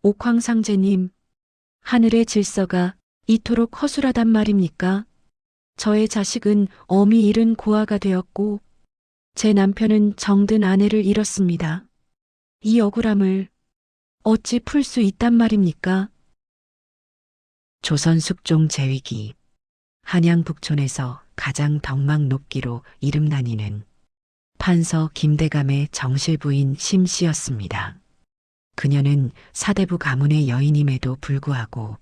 옥황상제님, 하늘의 질서가 이토록 허술하단 말입니까? 저의 자식은 엄히 잃은 고아가 되었고, 제 남편은 정든 아내를 잃었습니다. 이 억울함을 어찌 풀 수 있단 말입니까? 조선 숙종 제위기 한양 북촌에서 가장 덕망 높기로 이름나니는 판서 김대감의 정실 부인 심씨였습니다. 그녀는 사대부 가문의 여인임에도 불구하고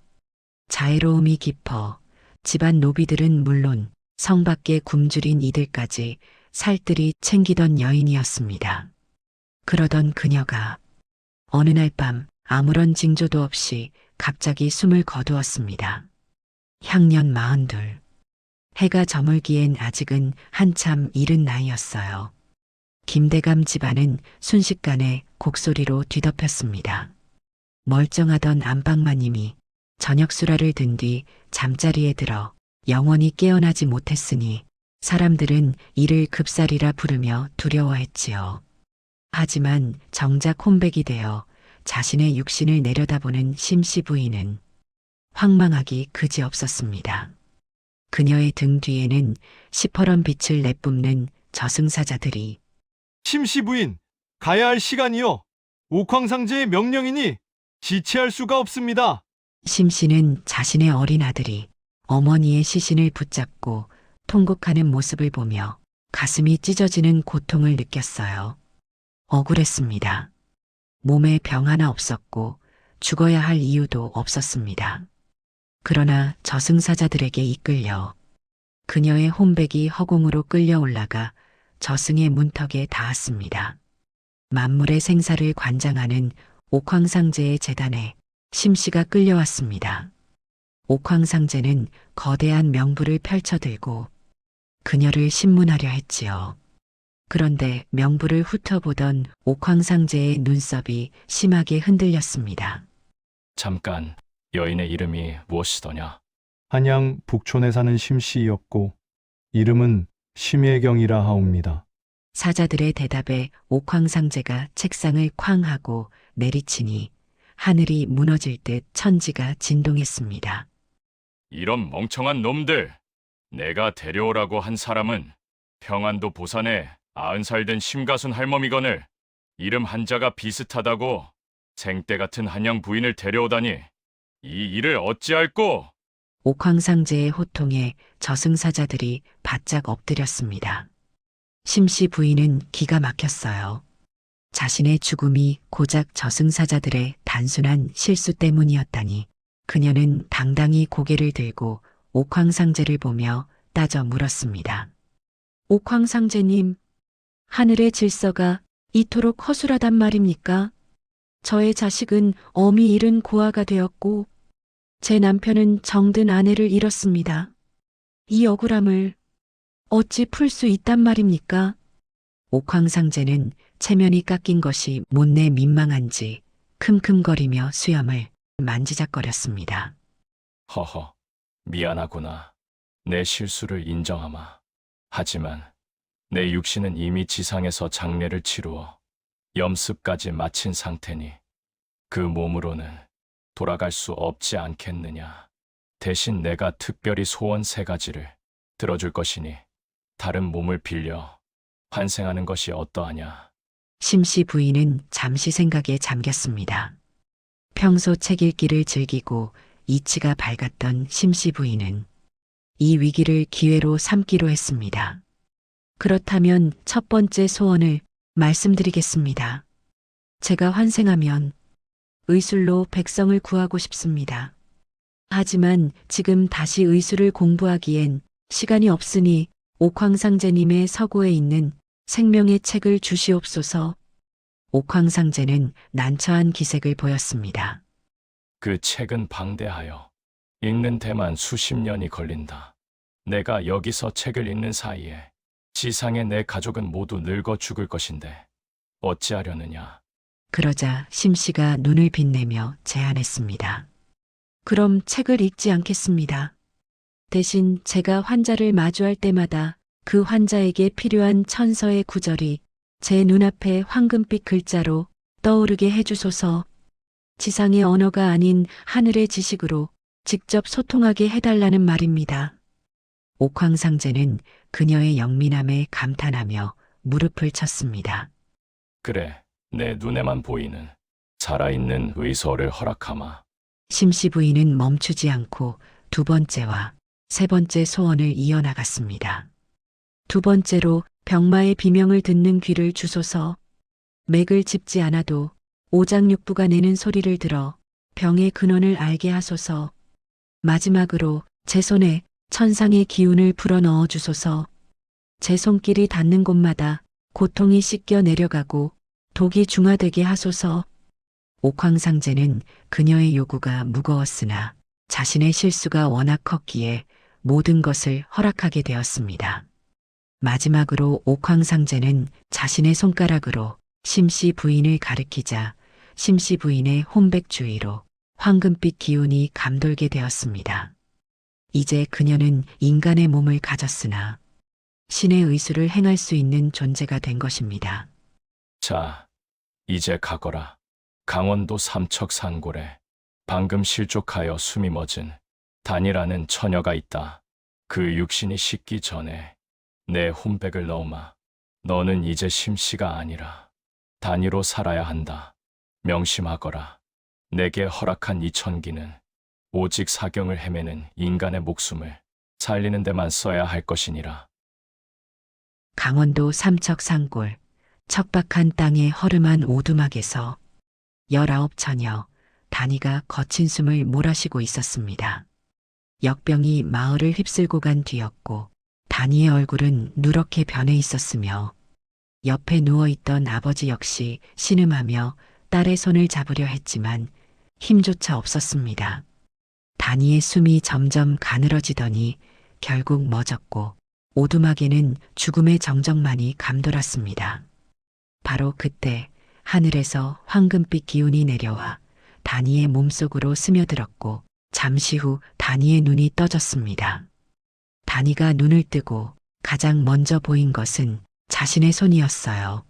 자애로움이 깊어 집안 노비들은 물론 성 밖의 굶주린 이들까지 살뜰히 챙기던 여인이었습니다. 그러던 그녀가 어느 날 밤 아무런 징조도 없이 갑자기 숨을 거두었습니다. 향년 42. 해가 저물기엔 아직은 한참 이른 나이였어요. 김대감 집안은 순식간에 곡소리로 뒤덮였습니다. 멀쩡하던 안방마님이 저녁 수라를 든 뒤 잠자리에 들어 영원히 깨어나지 못했으니 사람들은 이를 급살이라 부르며 두려워했지요. 하지만 정작 혼백이 되어 자신의 육신을 내려다보는 심씨 부인은 황망하기 그지없었습니다. 그녀의 등 뒤에는 시퍼런 빛을 내뿜는 저승사자들이 심씨 부인, 가야 할 시간이요. 옥황상제의 명령이니 지체할 수가 없습니다. 심씨는 자신의 어린 아들이 어머니의 시신을 붙잡고 통곡하는 모습을 보며 가슴이 찢어지는 고통을 느꼈어요. 억울했습니다. 몸에 병 하나 없었고 죽어야 할 이유도 없었습니다. 그러나 저승사자들에게 이끌려 그녀의 혼백이 허공으로 끌려 올라가 저승의 문턱에 닿았습니다. 만물의 생사를 관장하는 옥황상제의 제단에 심씨가 끌려왔습니다. 옥황상제는 거대한 명부를 펼쳐들고 그녀를 신문하려 했지요. 그런데 명부를 훑어보던 옥황상제의 눈썹이 심하게 흔들렸습니다. 잠깐, 여인의 이름이 무엇이더냐? 한양 북촌에 사는 심씨였고 이름은 심예경이라 하옵니다. 사자들의 대답에 옥황상제가 책상을 쾅 하고 내리치니 하늘이 무너질 듯 천지가 진동했습니다. 이런 멍청한 놈들! 내가 데려오라고 한 사람은 평안도 보산에 90살 된 심가순 할멈이거늘 이름 한자가 비슷하다고 생떼 같은 한양 부인을 데려오다니 이 일을 어찌할꼬? 옥황상제의 호통에 저승사자들이 바짝 엎드렸습니다. 심씨 부인은 기가 막혔어요. 자신의 죽음이 고작 저승사자들의 단순한 실수 때문이었다니 그녀는 당당히 고개를 들고 옥황상제를 보며 따져 물었습니다. 옥황상제님, 하늘의 질서가 이토록 허술하단 말입니까? 저의 자식은 엄히 잃은 고아가 되었고 제 남편은 정든 아내를 잃었습니다. 이 억울함을 어찌 풀 수 있단 말입니까? 옥황상제는 체면이 깎인 것이 못내 민망한지 킁킁거리며 수염을 만지작거렸습니다. 허허, 미안하구나. 내 실수를 인정하마. 하지만 내 육신은 이미 지상에서 장례를 치루어 염습까지 마친 상태니 그 몸으로는 돌아갈 수 없지 않겠느냐. 대신 내가 특별히 소원 3가지를 들어줄 것이니 다른 몸을 빌려 환생하는 것이 어떠하냐. 심씨 부인은 잠시 생각에 잠겼습니다. 평소 책 읽기를 즐기고 이치가 밝았던 심씨 부인은 이 위기를 기회로 삼기로 했습니다. 그렇다면 첫 번째 소원을 말씀드리겠습니다. 제가 환생하면 의술로 백성을 구하고 싶습니다. 하지만 지금 다시 의술을 공부하기엔 시간이 없으니 옥황상제님의 서고에 있는 생명의 책을 주시옵소서. 옥황상제는 난처한 기색을 보였습니다. 그 책은 방대하여 읽는 데만 수십 년이 걸린다. 내가 여기서 책을 읽는 사이에 지상의 내 가족은 모두 늙어 죽을 것인데 어찌하려느냐. 그러자 심씨가 눈을 빛내며 제안했습니다. 그럼 책을 읽지 않겠습니다. 대신 제가 환자를 마주할 때마다 그 환자에게 필요한 천서의 구절이 제 눈앞에 황금빛 글자로 떠오르게 해주소서. 지상의 언어가 아닌 하늘의 지식으로 직접 소통하게 해달라는 말입니다. 옥황상제는 그녀의 영민함에 감탄하며 무릎을 쳤습니다. 그래, 내 눈에만 보이는 살아있는 의소를 허락하마. 심씨 부인은 멈추지 않고 두 번째와 세 번째 소원을 이어나갔습니다. 두 번째로 병마의 비명을 듣는 귀를 주소서. 맥을 짚지 않아도 오장육부가 내는 소리를 들어 병의 근원을 알게 하소서. 마지막으로 제 손에 천상의 기운을 불어넣어 주소서. 제 손길이 닿는 곳마다 고통이 씻겨 내려가고 독이 중화되게 하소서. 옥황상제는 그녀의 요구가 무거웠으나 자신의 실수가 워낙 컸기에 모든 것을 허락하게 되었습니다. 마지막으로 옥황상제는 자신의 손가락으로 심씨 부인을 가리키자 심씨 부인의 혼백주의로 황금빛 기운이 감돌게 되었습니다. 이제 그녀는 인간의 몸을 가졌으나 신의 의술을 행할 수 있는 존재가 된 것입니다. 자, 이제 가거라. 강원도 삼척산골에 방금 실족하여 숨이 멎은 단이라는 처녀가 있다. 그 육신이 식기 전에 내 혼백을 넣으마. 너는 이제 심씨가 아니라 단이로 살아야 한다. 명심하거라. 내게 허락한 이 천기는 오직 사경을 헤매는 인간의 목숨을 살리는 데만 써야 할 것이니라. 강원도 삼척산골 척박한 땅의 허름한 오두막에서 19처녀 단이가 거친 숨을 몰아쉬고 있었습니다. 역병이 마을을 휩쓸고 간 뒤였고 단이의 얼굴은 누렇게 변해 있었으며 옆에 누워있던 아버지 역시 신음하며 딸의 손을 잡으려 했지만 힘조차 없었습니다. 단이의 숨이 점점 가늘어지더니 결국 멎었고 오두막에는 죽음의 정적만이 감돌았습니다. 바로 그때 하늘에서 황금빛 기운이 내려와 단이의 몸속으로 스며들었고 잠시 후 단이의 눈이 떠졌습니다. 단이가 눈을 뜨고 가장 먼저 보인 것은 자신의 손이었어요.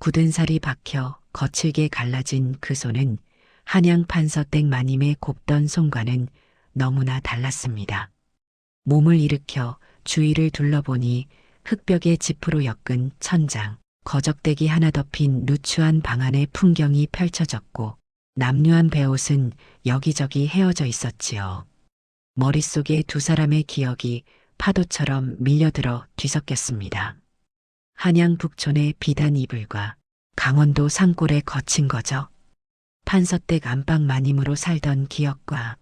굳은 살이 박혀 거칠게 갈라진 그 손은 한양 판서댁 마님의 곱던 손과는 너무나 달랐습니다. 몸을 일으켜 주위를 둘러보니 흙벽에 지프로 엮은 천장, 거적대기 하나 덮인 누추한 방 안의 풍경이 펼쳐졌고 남루한 베옷은 여기저기 헤어져 있었지요. 머릿속에 두 사람의 기억이 파도처럼 밀려들어 뒤섞였습니다. 한양 북촌의 비단 이불과 강원도 산골의 거친 거적, 판서댁 안방 마님으로 살던 기억과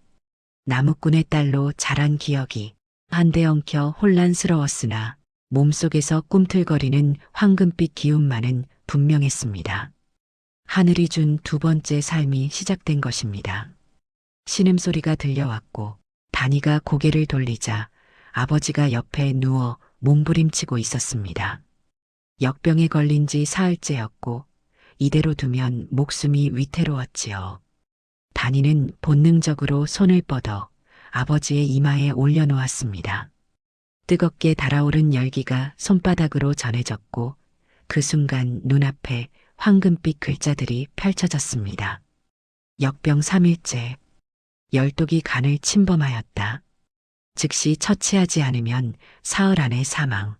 나무꾼의 딸로 자란 기억이 한데 엉켜 혼란스러웠으나 몸속에서 꿈틀거리는 황금빛 기운만은 분명했습니다. 하늘이 준 두 번째 삶이 시작된 것입니다. 신음소리가 들려왔고 단이가 고개를 돌리자 아버지가 옆에 누워 몸부림치고 있었습니다. 역병에 걸린 지 사흘째였고 이대로 두면 목숨이 위태로웠지요. 단이는 본능적으로 손을 뻗어 아버지의 이마에 올려놓았습니다. 뜨겁게 달아오른 열기가 손바닥으로 전해졌고 그 순간 눈앞에 황금빛 글자들이 펼쳐졌습니다. 역병 3일째, 열독이 간을 침범하였다. 즉시 처치하지 않으면 사흘 안에 사망.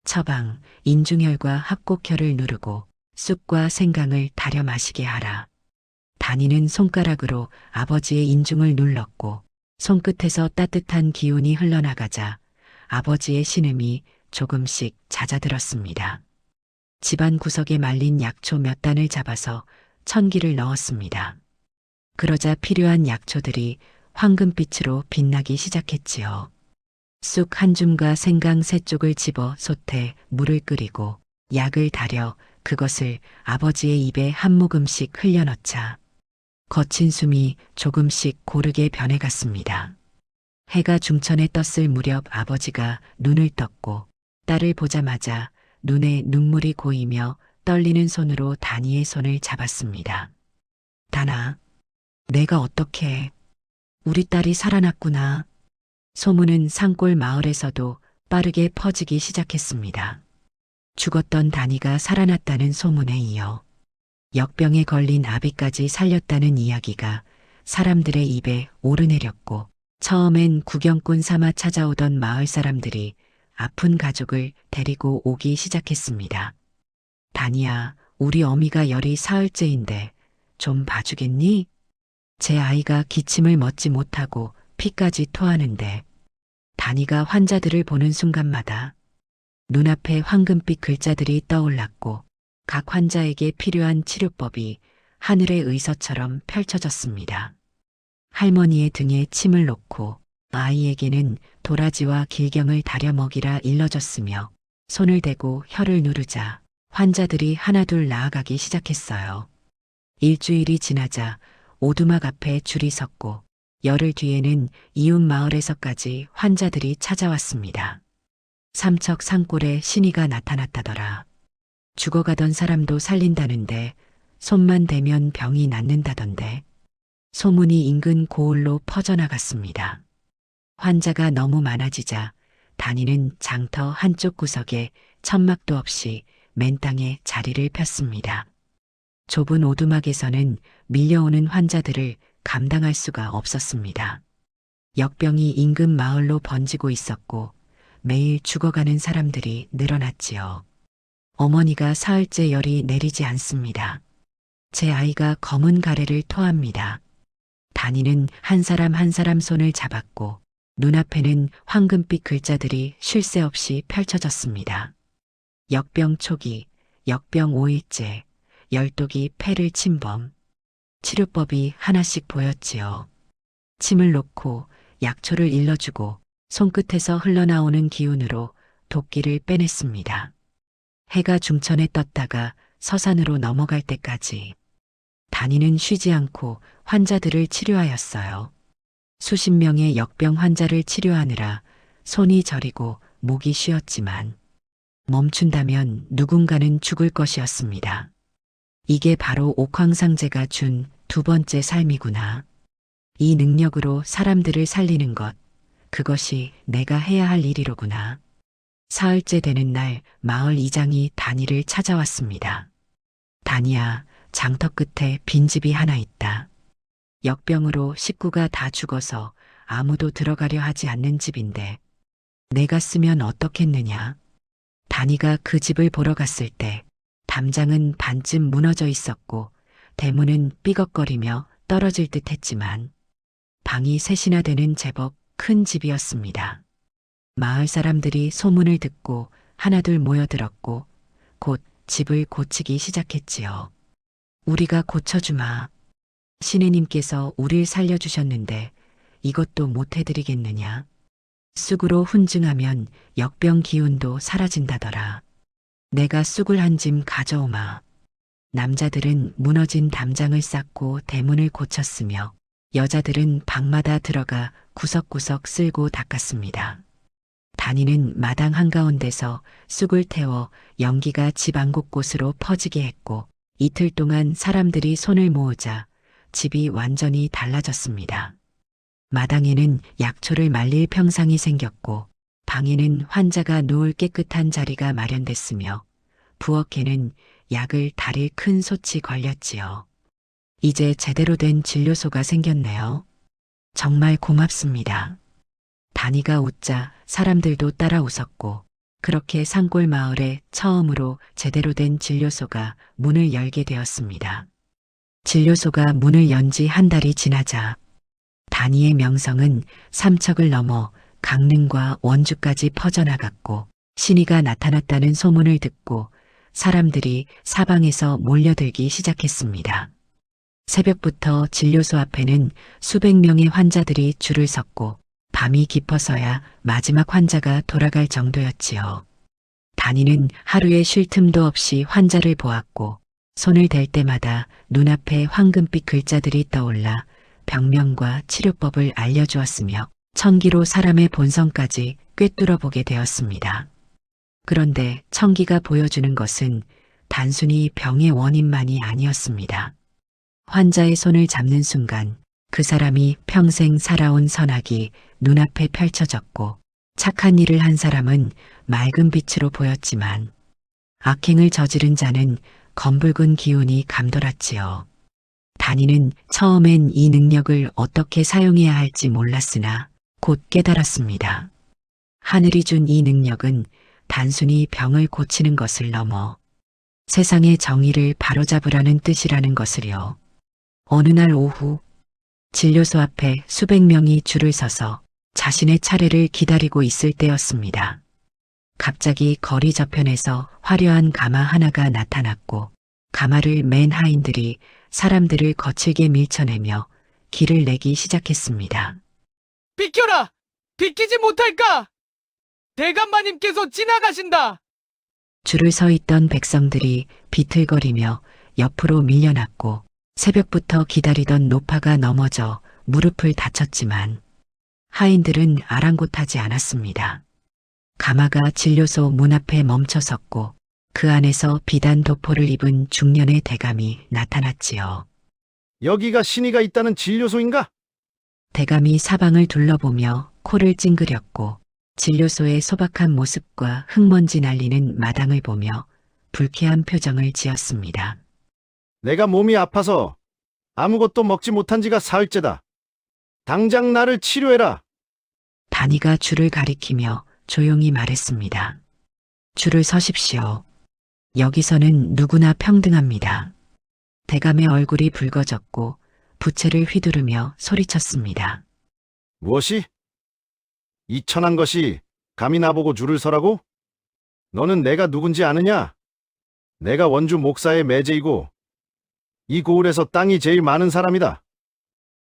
처방, 인중혈과 합곡혈을 누르고 쑥과 생강을 달여 마시게 하라. 단이는 손가락으로 아버지의 인중을 눌렀고 손끝에서 따뜻한 기운이 흘러나가자 아버지의 신음이 조금씩 잦아들었습니다. 집안 구석에 말린 약초 몇 단을 잡아서 천기를 넣었습니다. 그러자 필요한 약초들이 황금빛으로 빛나기 시작했지요. 쑥 한 줌과 생강 세 쪽을 집어 솥에 물을 끓이고 약을 달여 그것을 아버지의 입에 한 모금씩 흘려넣자 거친 숨이 조금씩 고르게 변해갔습니다. 해가 중천에 떴을 무렵 아버지가 눈을 떴고 딸을 보자마자 눈에 눈물이 고이며 떨리는 손으로 단이의 손을 잡았습니다. 단아, 내가 어떻게 우리 딸이 살아났구나. 소문은 산골 마을에서도 빠르게 퍼지기 시작했습니다. 죽었던 단이가 살아났다는 소문에 이어 역병에 걸린 아비까지 살렸다는 이야기가 사람들의 입에 오르내렸고 처음엔 구경꾼 삼아 찾아오던 마을 사람들이 아픈 가족을 데리고 오기 시작했습니다. 다니야, 우리 어미가 열이 사흘째인데 좀 봐주겠니? 제 아이가 기침을 멎지 못하고 피까지 토하는데. 다니가 환자들을 보는 순간마다 눈앞에 황금빛 글자들이 떠올랐고 각 환자에게 필요한 치료법이 하늘의 의서처럼 펼쳐졌습니다. 할머니의 등에 침을 놓고 아이에게는 도라지와 길경을 다려 먹이라 일러줬으며 손을 대고 혀를 누르자 환자들이 하나둘 나아가기 시작했어요. 일주일이 지나자 오두막 앞에 줄이 섰고 열흘 뒤에는 이웃 마을에서까지 환자들이 찾아왔습니다. 삼척 산골에 신이가 나타났다더라. 죽어가던 사람도 살린다는데 손만 대면 병이 낫는다던데. 소문이 인근 고을로 퍼져나갔습니다. 환자가 너무 많아지자 다니는 장터 한쪽 구석에 천막도 없이 맨 땅에 자리를 폈습니다. 좁은 오두막에서는 밀려오는 환자들을 감당할 수가 없었습니다. 역병이 인근 마을로 번지고 있었고 매일 죽어가는 사람들이 늘어났지요. 어머니가 사흘째 열이 내리지 않습니다. 제 아이가 검은 가래를 토합니다. 다니는 한 사람 한 사람 손을 잡았고 눈앞에는 황금빛 글자들이 쉴 새 없이 펼쳐졌습니다. 역병 초기, 역병 5일째, 열독이 폐를 침범. 치료법이 하나씩 보였지요. 침을 놓고 약초를 일러주고 손끝에서 흘러나오는 기운으로 도끼를 빼냈습니다. 해가 중천에 떴다가 서산으로 넘어갈 때까지 다니는 쉬지 않고 환자들을 치료하였어요. 수십 명의 역병 환자를 치료하느라 손이 저리고 목이 쉬었지만 멈춘다면 누군가는 죽을 것이었습니다. 이게 바로 옥황상제가 준 두 번째 삶이구나. 이 능력으로 사람들을 살리는 것, 그것이 내가 해야 할 일이로구나. 사흘째 되는 날 마을 이장이 다니를 찾아왔습니다. 다니야, 장터 끝에 빈집이 하나 있다. 역병으로 식구가 다 죽어서 아무도 들어가려 하지 않는 집인데 내가 쓰면 어떻겠느냐. 다니가 그 집을 보러 갔을 때 담장은 반쯤 무너져 있었고 대문은 삐걱거리며 떨어질 듯 했지만 방이 셋이나 되는 제법 큰 집이었습니다. 마을 사람들이 소문을 듣고 하나둘 모여들었고 곧 집을 고치기 시작했지요. 우리가 고쳐주마. 신혜님께서 우릴 살려주셨는데 이것도 못해드리겠느냐. 쑥으로 훈증하면 역병 기운도 사라진다더라. 내가 쑥을 한 짐 가져오마. 남자들은 무너진 담장을 쌓고 대문을 고쳤으며 여자들은 방마다 들어가 구석구석 쓸고 닦았습니다. 다니는 마당 한가운데서 쑥을 태워 연기가 집 안 곳곳으로 퍼지게 했고 이틀 동안 사람들이 손을 모으자 집이 완전히 달라졌습니다. 마당에는 약초를 말릴 평상이 생겼고 방에는 환자가 누울 깨끗한 자리가 마련됐으며 부엌에는 약을 다릴 큰 솥이 걸렸지요. 이제 제대로 된 진료소가 생겼네요. 정말 고맙습니다. 다니가 웃자 사람들도 따라 웃었고 그렇게 산골 마을에 처음으로 제대로 된 진료소가 문을 열게 되었습니다. 진료소가 문을 연 지 한 달이 지나자 다니의 명성은 삼척을 넘어 강릉과 원주까지 퍼져나갔고 신이가 나타났다는 소문을 듣고 사람들이 사방에서 몰려들기 시작했습니다. 새벽부터 진료소 앞에는 수백 명의 환자들이 줄을 섰고 밤이 깊어서야 마지막 환자가 돌아갈 정도였지요. 다니는 하루에 쉴 틈도 없이 환자를 보았고 손을 댈 때마다 눈앞에 황금빛 글자들이 떠올라 병명과 치료법을 알려주었으며 천기로 사람의 본성까지 꿰뚫어 보게 되었습니다. 그런데 천기가 보여주는 것은 단순히 병의 원인만이 아니었습니다. 환자의 손을 잡는 순간 그 사람이 평생 살아온 선악이 눈앞에 펼쳐졌고 착한 일을 한 사람은 맑은 빛으로 보였지만 악행을 저지른 자는 검붉은 기운이 감돌았지요. 단이는 처음엔 이 능력을 어떻게 사용해야 할지 몰랐으나 곧 깨달았습니다. 하늘이 준 이 능력은 단순히 병을 고치는 것을 넘어 세상의 정의를 바로잡으라는 뜻이라는 것을요. 어느 날 오후 진료소 앞에 수백 명이 줄을 서서 자신의 차례를 기다리고 있을 때였습니다. 갑자기 거리 저편에서 화려한 가마 하나가 나타났고 가마를 맨 하인들이 사람들을 거칠게 밀쳐내며 길을 내기 시작했습니다. 비켜라! 비키지 못할까? 대감마님께서 지나가신다! 줄을 서 있던 백성들이 비틀거리며 옆으로 밀려났고 새벽부터 기다리던 노파가 넘어져 무릎을 다쳤지만 하인들은 아랑곳하지 않았습니다. 가마가 진료소 문 앞에 멈춰섰고 그 안에서 비단 도포를 입은 중년의 대감이 나타났지요. 여기가 신의가 있다는 진료소인가? 대감이 사방을 둘러보며 코를 찡그렸고 진료소의 소박한 모습과 흙먼지 날리는 마당을 보며 불쾌한 표정을 지었습니다. 내가 몸이 아파서 아무것도 먹지 못한 지가 사흘째다. 당장 나를 치료해라. 단이가 줄을 가리키며 조용히 말했습니다. 줄을 서십시오. 여기서는 누구나 평등합니다. 대감의 얼굴이 붉어졌고 부채를 휘두르며 소리쳤습니다. 무엇이? 이 천한 것이 감히 나보고 줄을 서라고? 너는 내가 누군지 아느냐? 내가 원주 목사의 매제이고 이 고을에서 땅이 제일 많은 사람이다.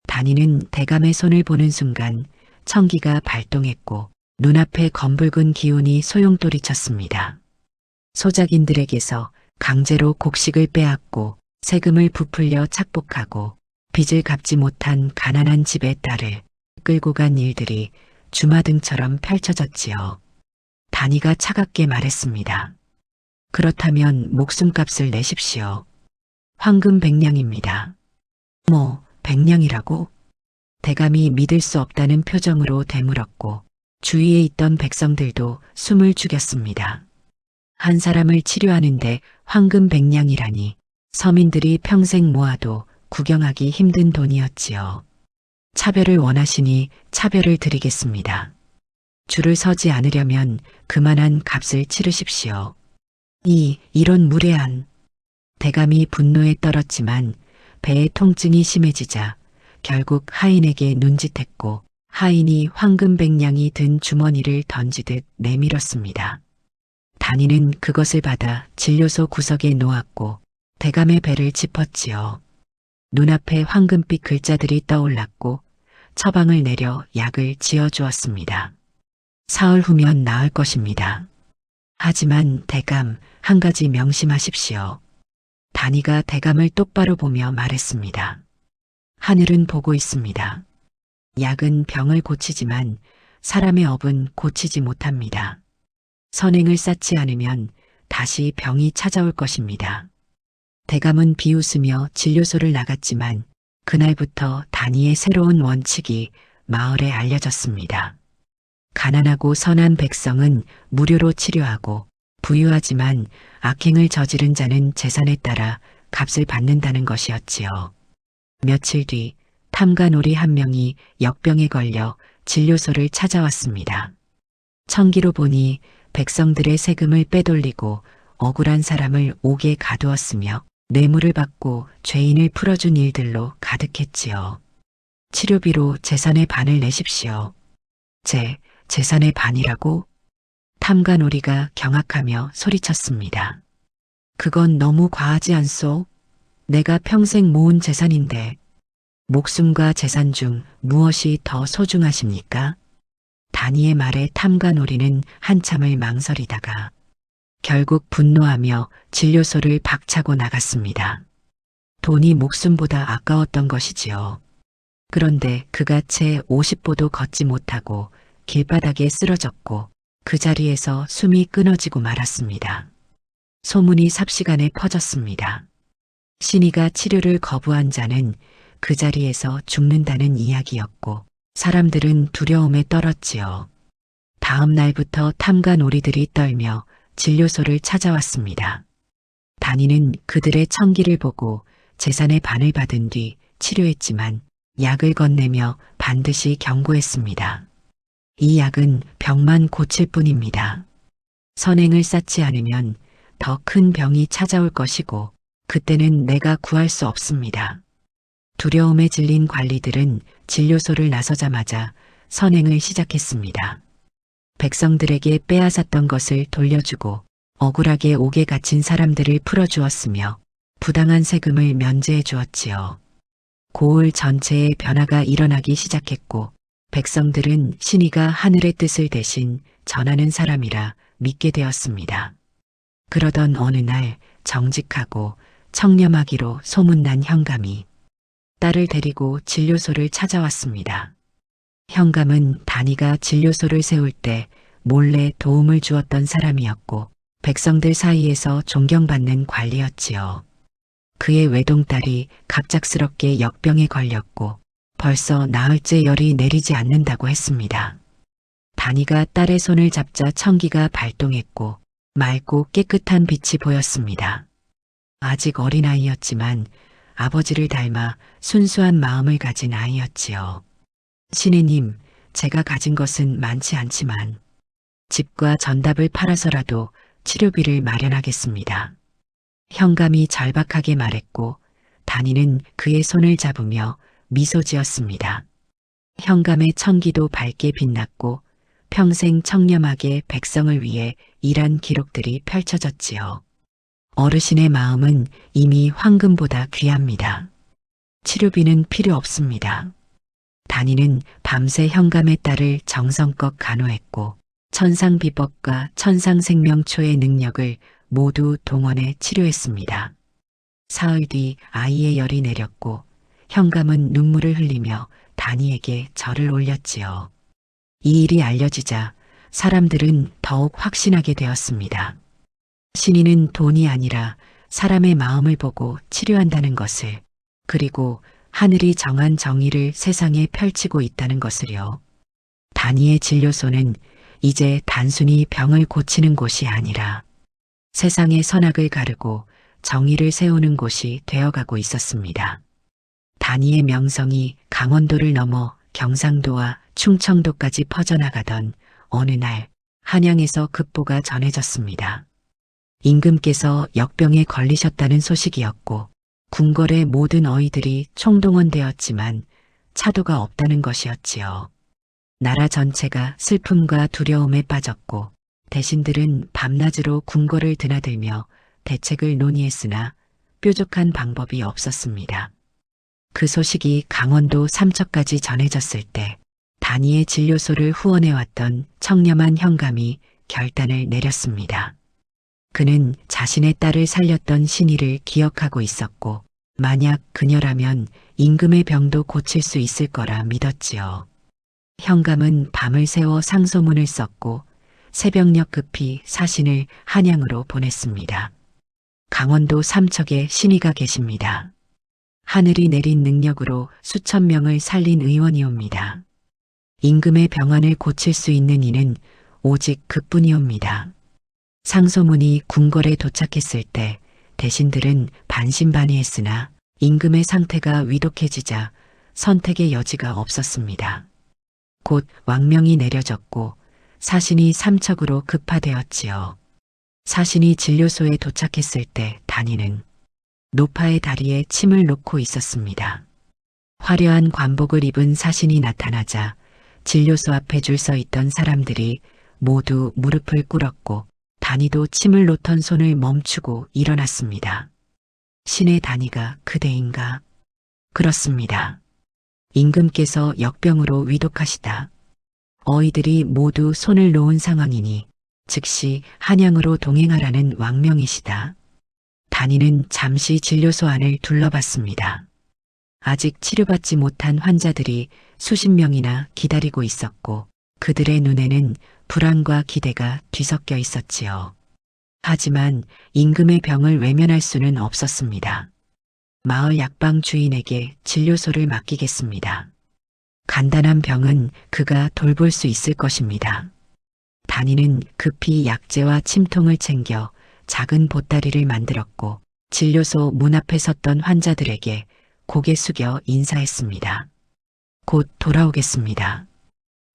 단이는 대감의 손을 보는 순간 청기가 발동했고 눈앞에 검붉은 기운이 소용돌이쳤습니다. 소작인들에게서 강제로 곡식을 빼앗고 세금을 부풀려 착복하고 빚을 갚지 못한 가난한 집의 딸을 끌고 간 일들이 주마등처럼 펼쳐졌지요. 단이가 차갑게 말했습니다. 그렇다면 목숨값을 내십시오. 황금 100냥입니다. 뭐 100냥이라고? 대감이 믿을 수 없다는 표정으로 되물었고 주위에 있던 백성들도 숨을 죽였습니다. 한 사람을 치료하는데 황금 100냥이라니 서민들이 평생 모아도 구경하기 힘든 돈이었지요. 차별을 원하시니 차별을 드리겠습니다. 줄을 서지 않으려면 그만한 값을 치르십시오. 이런 무례한. 대감이 분노에 떨었지만 배의 통증이 심해지자 결국 하인에게 눈짓했고 하인이 황금 100냥이 든 주머니를 던지듯 내밀었습니다. 단이는 그것을 받아 진료소 구석에 놓았고 대감의 배를 짚었지요. 눈앞에 황금빛 글자들이 떠올랐고 처방을 내려 약을 지어주었습니다. 사흘 후면 나을 것입니다. 하지만 대감, 한 가지 명심하십시오. 단이가 대감을 똑바로 보며 말했습니다. 하늘은 보고 있습니다. 약은 병을 고치지만 사람의 업은 고치지 못합니다. 선행을 쌓지 않으면 다시 병이 찾아올 것입니다. 대감은 비웃으며 진료소를 나갔지만 그날부터 단이의 새로운 원칙이 마을에 알려졌습니다. 가난하고 선한 백성은 무료로 치료하고 부유하지만 악행을 저지른 자는 재산에 따라 값을 받는다는 것이었지요. 며칠 뒤 탐관오리 한 명이 역병에 걸려 진료소를 찾아왔습니다. 청기로 보니 백성들의 세금을 빼돌리고 억울한 사람을 옥에 가두었으며 뇌물을 받고 죄인을 풀어준 일들로 가득했지요. 치료비로 재산의 반을 내십시오. 재산의 반이라고? 탐관오리가 경악하며 소리쳤습니다. 그건 너무 과하지 않소? 내가 평생 모은 재산인데 목숨과 재산 중 무엇이 더 소중하십니까? 단이의 말에 탐관오리는 한참을 망설이다가 결국 분노하며 진료소를 박차고 나갔습니다. 돈이 목숨보다 아까웠던 것이지요. 그런데 그가 채 50보도 걷지 못하고 길바닥에 쓰러졌고 그 자리에서 숨이 끊어지고 말았습니다. 소문이 삽시간에 퍼졌습니다. 신이가 치료를 거부한 자는 그 자리에서 죽는다는 이야기였고 사람들은 두려움에 떨었지요. 다음 날부터 탐관오리들이 떨며 진료소를 찾아왔습니다. 단이는 그들의 청기를 보고 재산의 반을 받은 뒤 치료했지만 약을 건네며 반드시 경고했습니다. 이 약은 병만 고칠 뿐입니다. 선행을 쌓지 않으면 더 큰 병이 찾아올 것이고 그때는 내가 구할 수 없습니다. 두려움에 질린 관리들은 진료소를 나서자마자 선행을 시작했습니다. 백성들에게 빼앗았던 것을 돌려주고 억울하게 옥에 갇힌 사람들을 풀어주었으며 부당한 세금을 면제해 주었지요. 고을 전체에 변화가 일어나기 시작했고 백성들은 신이가 하늘의 뜻을 대신 전하는 사람이라 믿게 되었습니다. 그러던 어느 날 정직하고 청렴하기로 소문난 현감이 딸을 데리고 진료소를 찾아왔습니다. 현감은 단이가 진료소를 세울 때 몰래 도움을 주었던 사람이었고 백성들 사이에서 존경받는 관리였지요. 그의 외동딸이 갑작스럽게 역병에 걸렸고 벌써 나흘째 열이 내리지 않는다고 했습니다. 단이가 딸의 손을 잡자 청기가 발동했고 맑고 깨끗한 빛이 보였습니다. 아직 어린아이였지만 아버지를 닮아 순수한 마음을 가진 아이였지요. 신혜님, 제가 가진 것은 많지 않지만 집과 전답을 팔아서라도 치료비를 마련하겠습니다. 현감이 절박하게 말했고 단이는 그의 손을 잡으며 미소 지었습니다. 현감의 청기도 밝게 빛났고 평생 청렴하게 백성을 위해 일한 기록들이 펼쳐졌지요. 어르신의 마음은 이미 황금보다 귀합니다. 치료비는 필요 없습니다. 단이는 밤새 현감의 딸을 정성껏 간호했고 천상비법과 천상생명초의 능력을 모두 동원해 치료했습니다. 사흘 뒤 아이의 열이 내렸고 현감은 눈물을 흘리며 단이에게 절을 올렸지요. 이 일이 알려지자 사람들은 더욱 확신하게 되었습니다. 신인은 돈이 아니라 사람의 마음을 보고 치료한다는 것을, 그리고 하늘이 정한 정의를 세상에 펼치고 있다는 것을요. 단이의 진료소는 이제 단순히 병을 고치는 곳이 아니라 세상의 선악을 가르고 정의를 세우는 곳이 되어가고 있었습니다. 단이의 명성이 강원도를 넘어 경상도와 충청도까지 퍼져나가던 어느 날 한양에서 급보가 전해졌습니다. 임금께서 역병에 걸리셨다는 소식이었고 궁궐의 모든 어이들이 총동원되었지만 차도가 없다는 것이었지요. 나라 전체가 슬픔과 두려움에 빠졌고 대신들은 밤낮으로 궁궐을 드나들며 대책을 논의했으나 뾰족한 방법이 없었습니다. 그 소식이 강원도 삼척까지 전해졌을 때 단이의 진료소를 후원해왔던 청렴한 현감이 결단을 내렸습니다. 그는 자신의 딸을 살렸던 신의를 기억하고 있었고 만약 그녀라면 임금의 병도 고칠 수 있을 거라 믿었지요. 현감은 밤을 새워 상소문을 썼고 새벽녘 급히 사신을 한양으로 보냈습니다. 강원도 삼척에 신의가 계십니다. 하늘이 내린 능력으로 수천 명을 살린 의원이옵니다. 임금의 병환을 고칠 수 있는 이는 오직 그뿐이옵니다. 상소문이 궁궐에 도착했을 때 대신들은 반신반의했으나 임금의 상태가 위독해지자 선택의 여지가 없었습니다. 곧 왕명이 내려졌고 사신이 삼척으로 급파되었지요. 사신이 진료소에 도착했을 때 단이는 노파의 다리에 침을 놓고 있었습니다. 화려한 관복을 입은 사신이 나타나자 진료소 앞에 줄 서 있던 사람들이 모두 무릎을 꿇었고 단이도 침을 놓던 손을 멈추고 일어났습니다. 신의 단이가 그대인가? 그렇습니다. 임금께서 역병으로 위독하시다. 어이들이 모두 손을 놓은 상황이니 즉시 한양으로 동행하라는 왕명이시다. 단이는 잠시 진료소 안을 둘러봤습니다. 아직 치료받지 못한 환자들이 수십 명이나 기다리고 있었고 그들의 눈에는 불안과 기대가 뒤섞여 있었지요. 하지만 임금의 병을 외면할 수는 없었습니다. 마을 약방 주인에게 진료소를 맡기겠습니다. 간단한 병은 그가 돌볼 수 있을 것입니다. 단이는 급히 약재와 침통을 챙겨 작은 보따리를 만들었고 진료소 문 앞에 섰던 환자들에게 고개 숙여 인사했습니다. 곧 돌아오겠습니다.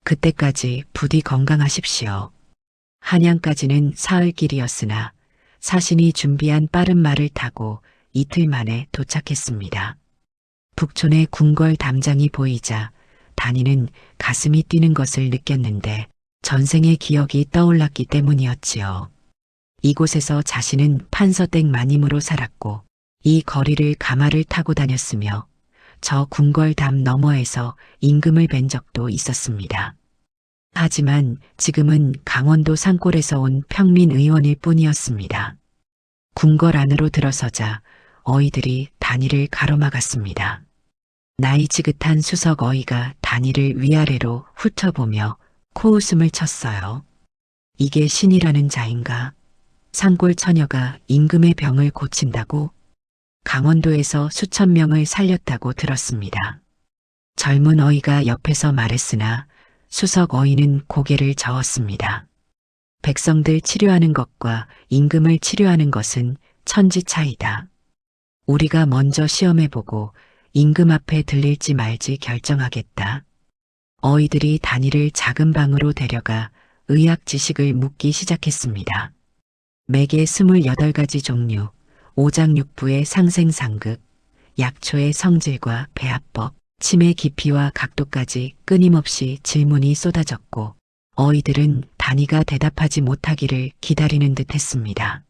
그때까지 부디 건강하십시오. 한양까지는 사흘길이었으나 사신이 준비한 빠른 말을 타고 이틀 만에 도착했습니다. 북촌의 궁궐 담장이 보이자 단이는 가슴이 뛰는 것을 느꼈는데 전생의 기억이 떠올랐기 때문이었지요. 이곳에서 자신은 판서댁 마님으로 살았고 이 거리를 가마를 타고 다녔으며 저 궁궐담 너머에서 임금을 뵌 적도 있었습니다. 하지만 지금은 강원도 산골에서 온 평민 의원일 뿐이었습니다. 궁궐 안으로 들어서자 어이들이 단이를 가로막았습니다. 나이 지긋한 수석 어이가 단이를 위아래로 훑어보며 코웃음을 쳤어요. 이게 신이라는 자인가? 산골 처녀가 임금의 병을 고친다고? 강원도에서 수천 명을 살렸다고 들었습니다. 젊은 어이가 옆에서 말했으나 수석 어이는 고개를 저었습니다. 백성들 치료하는 것과 임금을 치료하는 것은 천지 차이다. 우리가 먼저 시험해보고 임금 앞에 들릴지 말지 결정하겠다. 어이들이 단이를 작은 방으로 데려가 의학 지식을 묻기 시작했습니다. 맥의 28가지 종류, 오장육부의 상생상극, 약초의 성질과 배합법, 침의 깊이와 각도까지 끊임없이 질문이 쏟아졌고 어이들은 단이가 대답하지 못하기를 기다리는 듯 했습니다.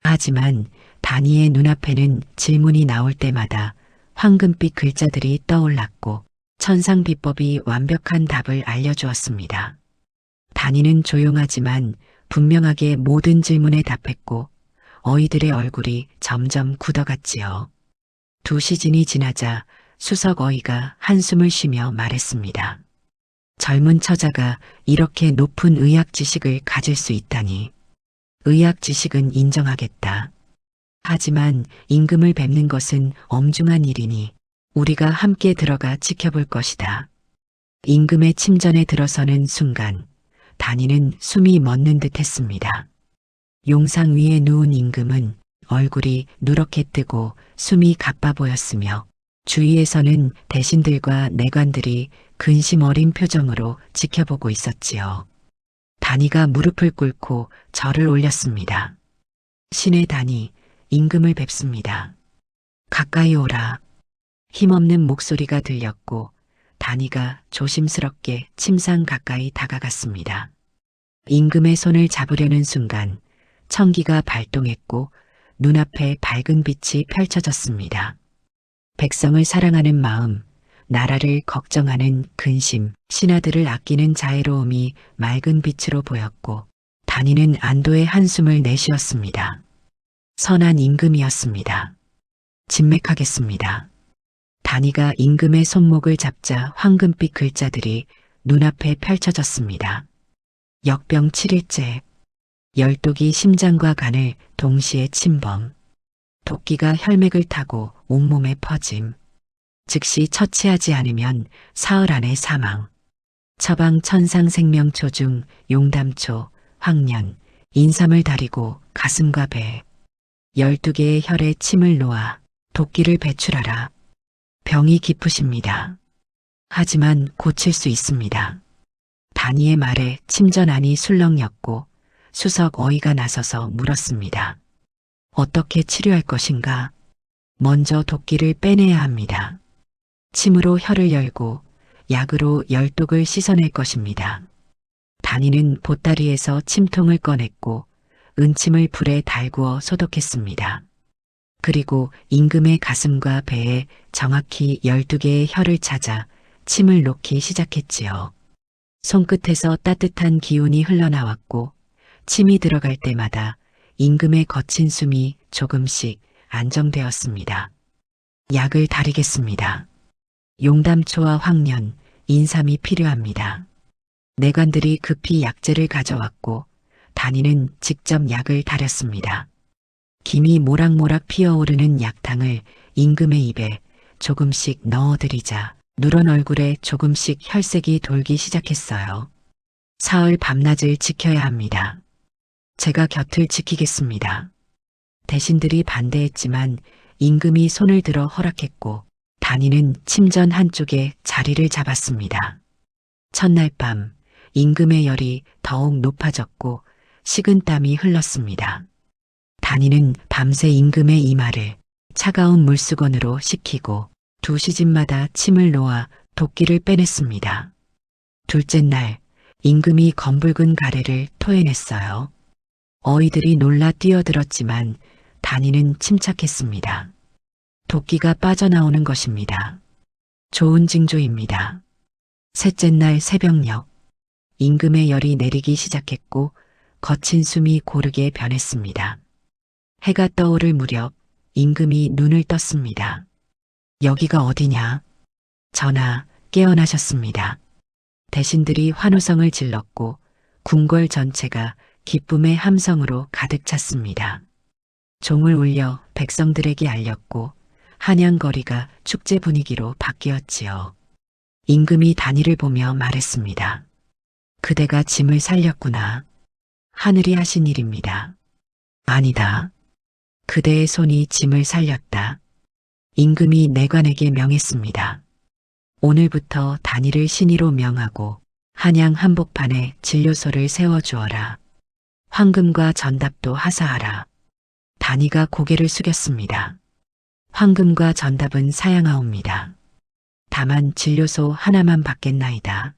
하지만 단이의 눈앞에는 질문이 나올 때마다 황금빛 글자들이 떠올랐고 천상비법이 완벽한 답을 알려주었습니다. 단이는 조용하지만 분명하게 모든 질문에 답했고 어이들의 얼굴이 점점 굳어갔지요. 2시즌이 지나자 수석 어이가 한숨을 쉬며 말했습니다. 젊은 처자가 이렇게 높은 의학 지식을 가질 수 있다니. 의학 지식은 인정하겠다. 하지만 임금을 뵙는 것은 엄중한 일이니 우리가 함께 들어가 지켜볼 것이다. 임금의 침전에 들어서는 순간 단이는 숨이 멎는 듯 했습니다. 용상 위에 누운 임금은 얼굴이 누렇게 뜨고 숨이 가빠 보였으며 주위에서는 대신들과 내관들이 근심 어린 표정으로 지켜보고 있었지요. 단이가 무릎을 꿇고 절을 올렸습니다. 신의 단이 임금을 뵙습니다. 가까이 오라. 힘없는 목소리가 들렸고 단이가 조심스럽게 침상 가까이 다가갔습니다. 임금의 손을 잡으려는 순간 청기가 발동했고 눈앞에 밝은 빛이 펼쳐졌습니다. 백성을 사랑하는 마음, 나라를 걱정하는 근심, 신하들을 아끼는 자애로움이 맑은 빛으로 보였고 단이는 안도의 한숨을 내쉬었습니다. 선한 임금이었습니다. 진맥하겠습니다. 단이가 임금의 손목을 잡자 황금빛 글자들이 눈앞에 펼쳐졌습니다. 역병 7일째, 열독이 심장과 간을 동시에 침범, 도끼가 혈맥을 타고 온몸에 퍼짐, 즉시 처치하지 않으면 사흘 안에 사망, 처방 천상생명초 중 용담초, 황년, 인삼을 다리고 가슴과 배, 12개의 혈에 침을 놓아 도끼를 배출하라. 병이 깊으십니다. 하지만 고칠 수 있습니다. 단이의 말에 침전안이 술렁였고 수석 어이가 나서서 물었습니다. 어떻게 치료할 것인가? 먼저 도끼를 빼내야 합니다. 침으로 혀를 열고 약으로 열독을 씻어낼 것입니다. 단이는 보따리에서 침통을 꺼냈고 은침을 불에 달구어 소독했습니다. 그리고 임금의 가슴과 배에 정확히 12개의 혀를 찾아 침을 놓기 시작했지요. 손끝에서 따뜻한 기운이 흘러나왔고 침이 들어갈 때마다 임금의 거친 숨이 조금씩 안정되었습니다. 약을 다리겠습니다. 용담초와 황년, 인삼이 필요합니다. 내관들이 급히 약재를 가져왔고 단이는 직접 약을 다렸습니다. 김이 모락모락 피어오르는 약탕을 임금의 입에 조금씩 넣어드리자 누런 얼굴에 조금씩 혈색이 돌기 시작했어요. 사흘 밤낮을 지켜야 합니다. 제가 곁을 지키겠습니다. 대신들이 반대했지만 임금이 손을 들어 허락했고 단이는 침전 한쪽에 자리를 잡았습니다. 첫날 밤 임금의 열이 더욱 높아졌고 식은땀이 흘렀습니다. 단이는 밤새 임금의 이마를 차가운 물수건으로 식히고 두 시집마다 침을 놓아 도끼를 빼냈습니다. 둘째 날 임금이 검붉은 가래를 토해냈어요. 어이들이 놀라 뛰어들었지만 단이는 침착했습니다. 도끼가 빠져나오는 것입니다. 좋은 징조입니다. 셋째 날 새벽녘 임금의 열이 내리기 시작했고 거친 숨이 고르게 변했습니다. 해가 떠오를 무렵 임금이 눈을 떴습니다. 여기가 어디냐? 전하, 깨어나셨습니다. 대신들이 환호성을 질렀고 궁궐 전체가 기쁨의 함성으로 가득 찼습니다. 종을 울려 백성들에게 알렸고 한양거리가 축제 분위기로 바뀌었지요. 임금이 단이를 보며 말했습니다. 그대가 짐을 살렸구나. 하늘이 하신 일입니다. 아니다. 그대의 손이 짐을 살렸다. 임금이 내관에게 명했습니다. 오늘부터 단이를 신의로 명하고 한양 한복판에 진료소를 세워주어라. 황금과 전답도 하사하라. 단이가 고개를 숙였습니다. 황금과 전답은 사양하옵니다. 다만 진료소 하나만 받겠나이다.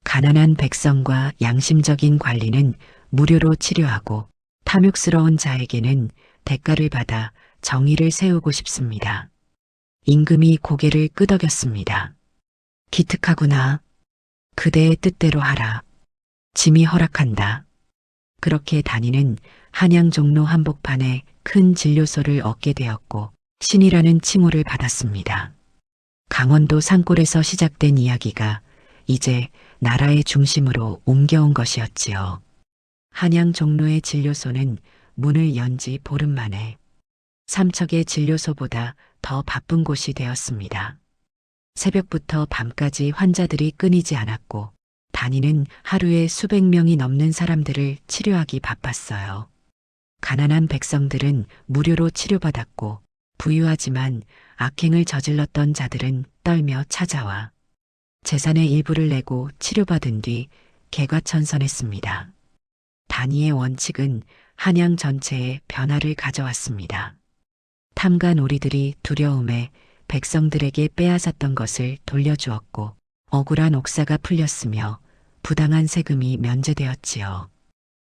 가난한 백성과 양심적인 관리는 무료로 치료하고 탐욕스러운 자에게는 대가를 받아 정의를 세우고 싶습니다. 임금이 고개를 끄덕였습니다. 기특하구나. 그대의 뜻대로 하라. 짐이 허락한다. 그렇게 단이는 한양 종로 한복판에 큰 진료소를 얻게 되었고 신이라는 칭호를 받았습니다. 강원도 산골에서 시작된 이야기가 이제 나라의 중심으로 옮겨온 것이었지요. 한양 종로의 진료소는 문을 연 지 보름 만에 삼척의 진료소보다 더 바쁜 곳이 되었습니다. 새벽부터 밤까지 환자들이 끊이지 않았고 단이는 하루에 수백 명이 넘는 사람들을 치료하기 바빴어요. 가난한 백성들은 무료로 치료받았고 부유하지만 악행을 저질렀던 자들은 떨며 찾아와 재산의 일부를 내고 치료받은 뒤 개과천선했습니다. 단이의 원칙은 한양 전체에 변화를 가져왔습니다. 탐관오리들이 두려움에 백성들에게 빼앗았던 것을 돌려주었고 억울한 옥사가 풀렸으며 부당한 세금이 면제되었지요.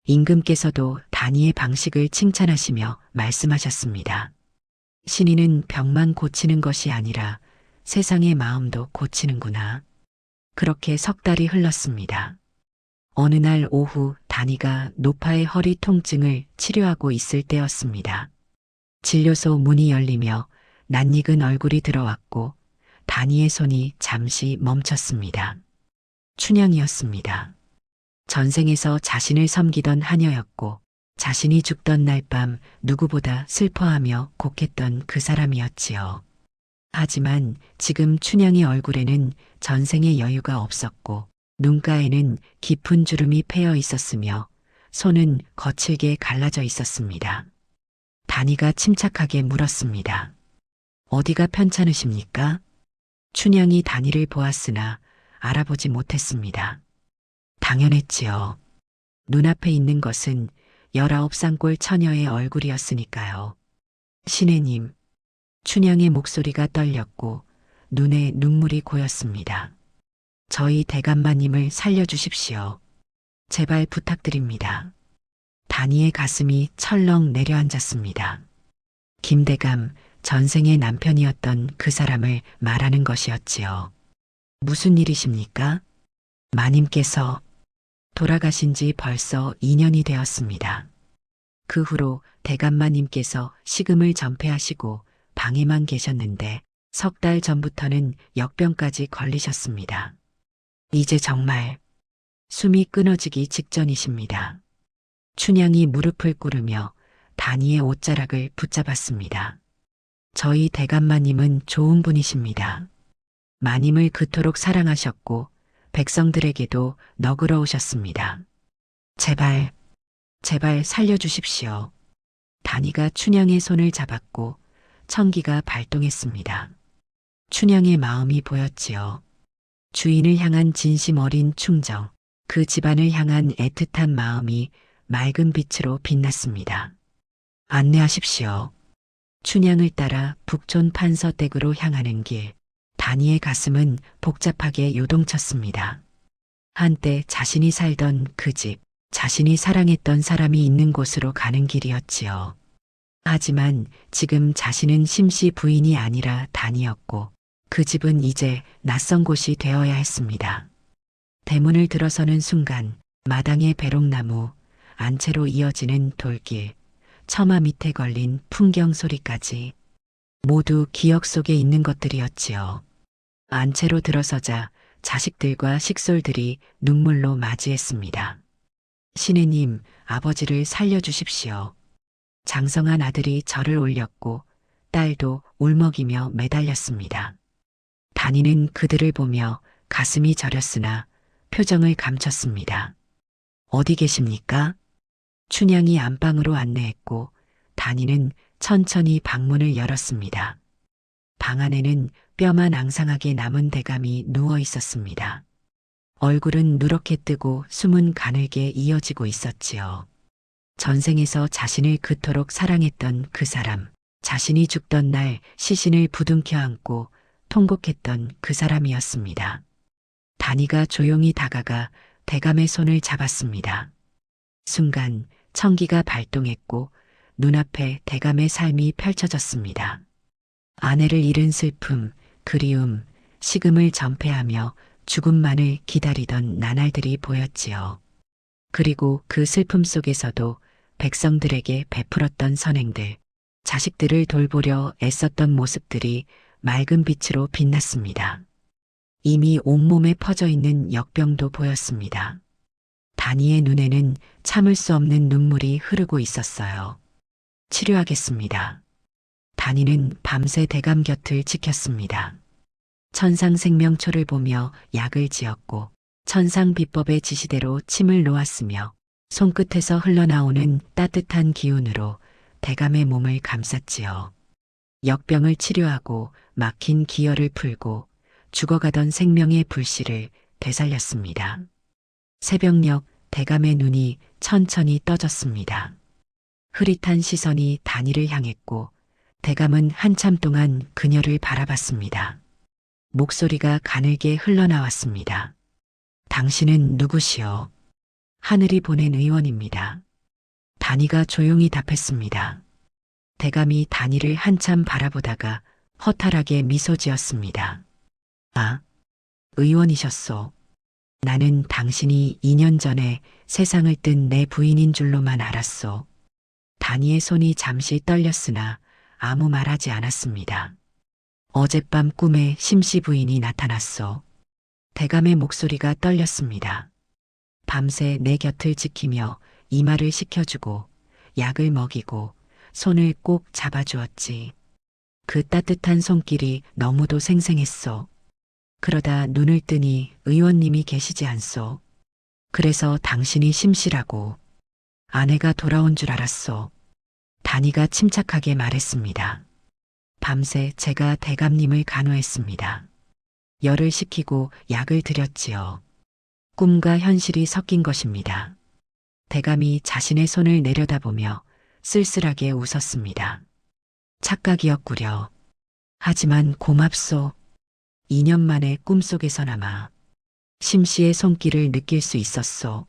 임금께서도 단이의 방식을 칭찬하시며 말씀하셨습니다. 신의는 병만 고치는 것이 아니라 세상의 마음도 고치는구나. 그렇게 석 달이 흘렀습니다. 어느 날 오후 단이가 노파의 허리 통증을 치료하고 있을 때였습니다. 진료소 문이 열리며 낯익은 얼굴이 들어왔고 단이의 손이 잠시 멈췄습니다. 춘향이었습니다. 전생에서 자신을 섬기던 하녀였고 자신이 죽던 날 밤 누구보다 슬퍼하며 곡했던 그 사람이었지요. 하지만 지금 춘향의 얼굴에는 전생의 여유가 없었고 눈가에는 깊은 주름이 패여 있었으며 손은 거칠게 갈라져 있었습니다. 단이가 침착하게 물었습니다. 어디가 편찮으십니까? 춘향이 단이를 보았으나 알아보지 못했습니다. 당연했지요. 눈앞에 있는 것은 19쌍골 처녀의 얼굴이었으니까요. 신혜님, 춘향의 목소리가 떨렸고 눈에 눈물이 고였습니다. 저희 대감마님을 살려주십시오. 제발 부탁드립니다. 단이의 가슴이 철렁 내려앉았습니다. 김대감, 전생의 남편이었던 그 사람을 말하는 것이었지요. 무슨 일이십니까? 마님께서 돌아가신 지 벌써 2년이 되었습니다. 그 후로 대감마님께서 식음을 전폐하시고 방에만 계셨는데 석 달 전부터는 역병까지 걸리셨습니다. 이제 정말 숨이 끊어지기 직전이십니다. 춘향이 무릎을 꿇으며 단이의 옷자락을 붙잡았습니다. 저희 대감마님은 좋은 분이십니다. 마님을 그토록 사랑하셨고 백성들에게도 너그러우셨습니다. 제발 살려주십시오. 단이가 춘향의 손을 잡았고 청기가 발동했습니다. 춘향의 마음이 보였지요. 주인을 향한 진심 어린 충정, 그 집안을 향한 애틋한 마음이 맑은 빛으로 빛났습니다. 안내하십시오. 춘향을 따라 북촌 판서댁으로 향하는 길, 단이의 가슴은 복잡하게 요동쳤습니다. 한때 자신이 살던 그 집, 자신이 사랑했던 사람이 있는 곳으로 가는 길이었지요. 하지만 지금 자신은 심씨 부인이 아니라 단이었고 그 집은 이제 낯선 곳이 되어야 했습니다. 대문을 들어서는 순간 마당의 배롱나무, 안채로 이어지는 돌길, 처마 밑에 걸린 풍경 소리까지 모두 기억 속에 있는 것들이었지요. 안채로 들어서자 자식들과 식솔들이 눈물로 맞이했습니다. 신혜님, 아버지를 살려주십시오. 장성한 아들이 절을 올렸고 딸도 울먹이며 매달렸습니다. 단이는 그들을 보며 가슴이 저렸으나 표정을 감췄습니다. 어디 계십니까? 춘향이 안방으로 안내했고 단이는 천천히 방문을 열었습니다. 방 안에는 뼈만 앙상하게 남은 대감이 누워 있었습니다. 얼굴은 누렇게 뜨고 숨은 가늘게 이어지고 있었지요. 전생에서 자신을 그토록 사랑했던 그 사람, 자신이 죽던 날 시신을 부둥켜 안고 통곡했던 그 사람이었습니다. 단이가 조용히 다가가 대감의 손을 잡았습니다. 순간 청기가 발동했고 눈앞에 대감의 삶이 펼쳐졌습니다. 아내를 잃은 슬픔, 그리움, 식음을 전폐하며 죽음만을 기다리던 나날들이 보였지요. 그리고 그 슬픔 속에서도 백성들에게 베풀었던 선행들, 자식들을 돌보려 애썼던 모습들이 맑은 빛으로 빛났습니다. 이미 온몸에 퍼져 있는 역병도 보였습니다. 단이의 눈에는 참을 수 없는 눈물이 흐르고 있었어요. 치료하겠습니다. 단이는 밤새 대감 곁을 지켰습니다. 천상생명초를 보며 약을 지었고 천상비법의 지시대로 침을 놓았으며 손끝에서 흘러나오는 따뜻한 기운으로 대감의 몸을 감쌌지요. 역병을 치료하고 막힌 기혈을 풀고 죽어가던 생명의 불씨를 되살렸습니다. 새벽녘 대감의 눈이 천천히 떠졌습니다. 흐릿한 시선이 단이를 향했고 대감은 한참 동안 그녀를 바라봤습니다. 목소리가 가늘게 흘러나왔습니다. 당신은 누구시오? 하늘이 보낸 의원입니다. 단이가 조용히 답했습니다. 대감이 단이를 한참 바라보다가 허탈하게 미소 지었습니다. 아, 의원이셨소. 나는 당신이 2년 전에 세상을 뜬 내 부인인 줄로만 알았소. 단이의 손이 잠시 떨렸으나 아무 말하지 않았습니다. 어젯밤 꿈에 심씨 부인이 나타났소. 대감의 목소리가 떨렸습니다. 밤새 내 곁을 지키며 이마를 식혀주고 약을 먹이고 손을 꼭 잡아주었지. 그 따뜻한 손길이 너무도 생생했소. 그러다 눈을 뜨니 의원님이 계시지 않소. 그래서 당신이 심씨라고. 아내가 돌아온 줄 알았소. 단이가 침착하게 말했습니다. 밤새 제가 대감님을 간호했습니다. 열을 식히고 약을 드렸지요. 꿈과 현실이 섞인 것입니다. 대감이 자신의 손을 내려다보며 쓸쓸하게 웃었습니다. 착각이었구려. 하지만 고맙소. 2년 만에 꿈속에서나마 심씨의 손길을 느낄 수 있었소.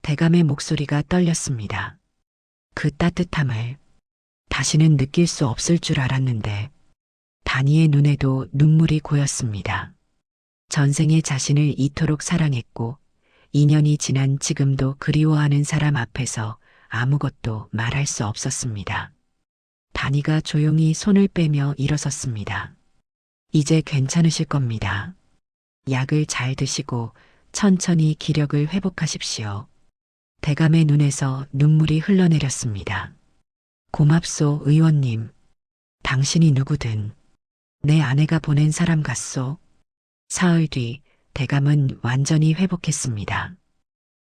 대감의 목소리가 떨렸습니다. 그 따뜻함을 다시는 느낄 수 없을 줄 알았는데 단이의 눈에도 눈물이 고였습니다. 전생에 자신을 이토록 사랑했고 2년이 지난 지금도 그리워하는 사람 앞에서 아무것도 말할 수 없었습니다. 단이가 조용히 손을 빼며 일어섰습니다. 이제 괜찮으실 겁니다. 약을 잘 드시고 천천히 기력을 회복하십시오. 대감의 눈에서 눈물이 흘러내렸습니다. 고맙소, 의원님. 당신이 누구든 내 아내가 보낸 사람 같소. 사흘 뒤 대감은 완전히 회복했습니다.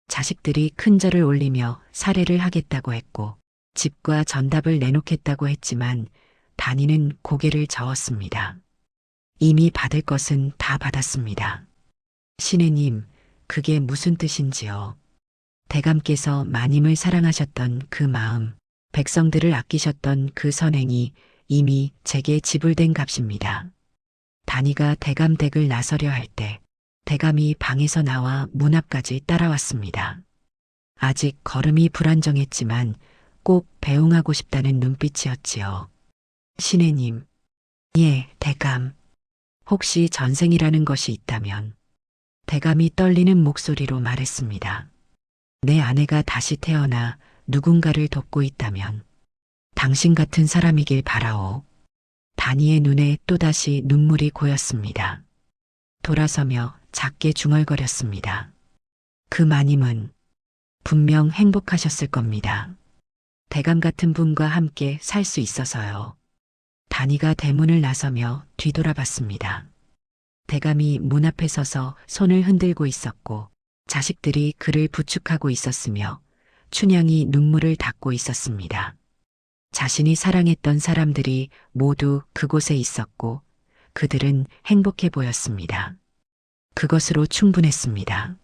자식들이 큰 절을 올리며 살해를 하겠다고 했고 집과 전답을 내놓겠다고 했지만 단이는 고개를 저었습니다. 이미 받을 것은 다 받았습니다. 신혜님, 그게 무슨 뜻인지요? 대감께서 마님을 사랑하셨던 그 마음, 백성들을 아끼셨던 그 선행이 이미 제게 지불된 값입니다. 단이가 대감 댁을 나서려 할 때 대감이 방에서 나와 문 앞까지 따라왔습니다. 아직 걸음이 불안정했지만 꼭 배웅하고 싶다는 눈빛이었지요. 신혜님, 예, 대감. 혹시 전생이라는 것이 있다면? 대감이 떨리는 목소리로 말했습니다. 내 아내가 다시 태어나 누군가를 돕고 있다면 당신 같은 사람이길 바라오. 단이의 눈에 또다시 눈물이 고였습니다. 돌아서며 작게 중얼거렸습니다. 그 마님은 분명 행복하셨을 겁니다. 대감 같은 분과 함께 살 수 있어서요. 단이가 대문을 나서며 뒤돌아봤습니다. 대감이 문 앞에 서서 손을 흔들고 있었고 자식들이 그를 부축하고 있었으며 춘향이 눈물을 닦고 있었습니다. 자신이 사랑했던 사람들이 모두 그곳에 있었고 그들은 행복해 보였습니다. 그것으로 충분했습니다.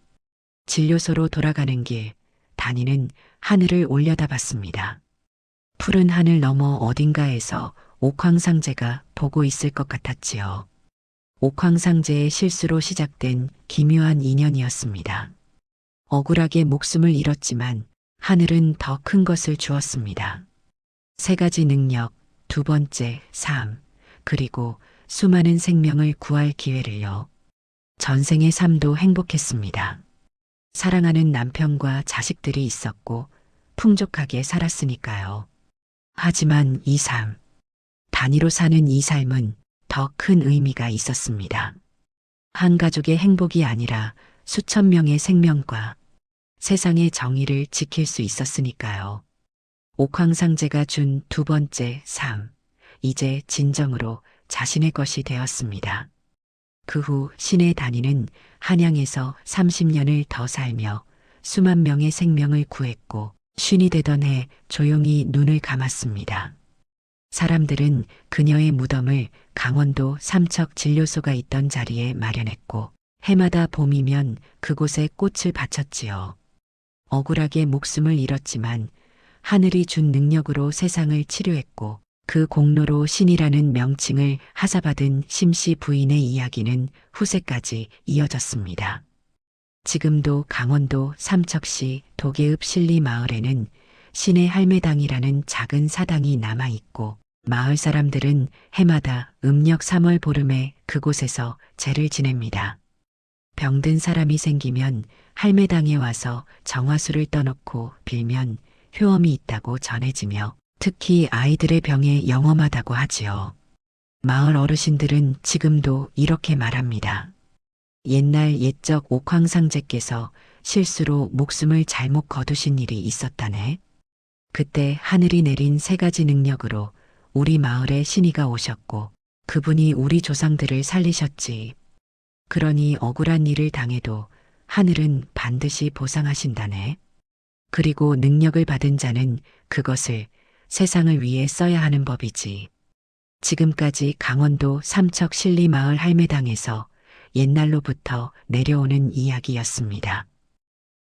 진료소로 돌아가는 길, 단이는 하늘을 올려다봤습니다. 푸른 하늘 너머 어딘가에서 옥황상제가 보고 있을 것 같았지요. 옥황상제의 실수로 시작된 기묘한 인연이었습니다. 억울하게 목숨을 잃었지만 하늘은 더 큰 것을 주었습니다. 3가지 능력, 2번째, 삶, 그리고 수많은 생명을 구할 기회를요. 전생의 삶도 행복했습니다. 사랑하는 남편과 자식들이 있었고 풍족하게 살았으니까요. 하지만 이 삶, 단위로 사는 이 삶은 더 큰 의미가 있었습니다. 한 가족의 행복이 아니라 수천 명의 생명과 세상의 정의를 지킬 수 있었으니까요. 옥황상제가 준 2번째 삶, 이제 진정으로 자신의 것이 되었습니다. 그 후 신의 단위는 한양에서 30년을 더 살며 수만 명의 생명을 구했고 쉰이 되던 해 조용히 눈을 감았습니다. 사람들은 그녀의 무덤을 강원도 삼척 진료소가 있던 자리에 마련했고 해마다 봄이면 그곳에 꽃을 바쳤지요. 억울하게 목숨을 잃었지만 하늘이 준 능력으로 세상을 치료했고 그 공로로 신이라는 명칭을 하사받은 심씨 부인의 이야기는 후세까지 이어졌습니다. 지금도 강원도 삼척시 도계읍 신리 마을에는 신의 할매당이라는 작은 사당이 남아있고 마을 사람들은 해마다 음력 3월 보름에 그곳에서 제를 지냅니다. 병든 사람이 생기면 할매당에 와서 정화수를 떠놓고 빌면 효험이 있다고 전해지며 특히 아이들의 병에 영험하다고 하지요. 마을 어르신들은 지금도 이렇게 말합니다. 옛날 옛적 옥황상제께서 실수로 목숨을 잘못 거두신 일이 있었다네. 그때 하늘이 내린 3가지 능력으로 우리 마을에 신이가 오셨고 그분이 우리 조상들을 살리셨지. 그러니 억울한 일을 당해도 하늘은 반드시 보상하신다네. 그리고 능력을 받은 자는 그것을 세상을 위해 써야 하는 법이지. 지금까지 강원도 삼척 신리마을 할매당에서 옛날로부터 내려오는 이야기였습니다.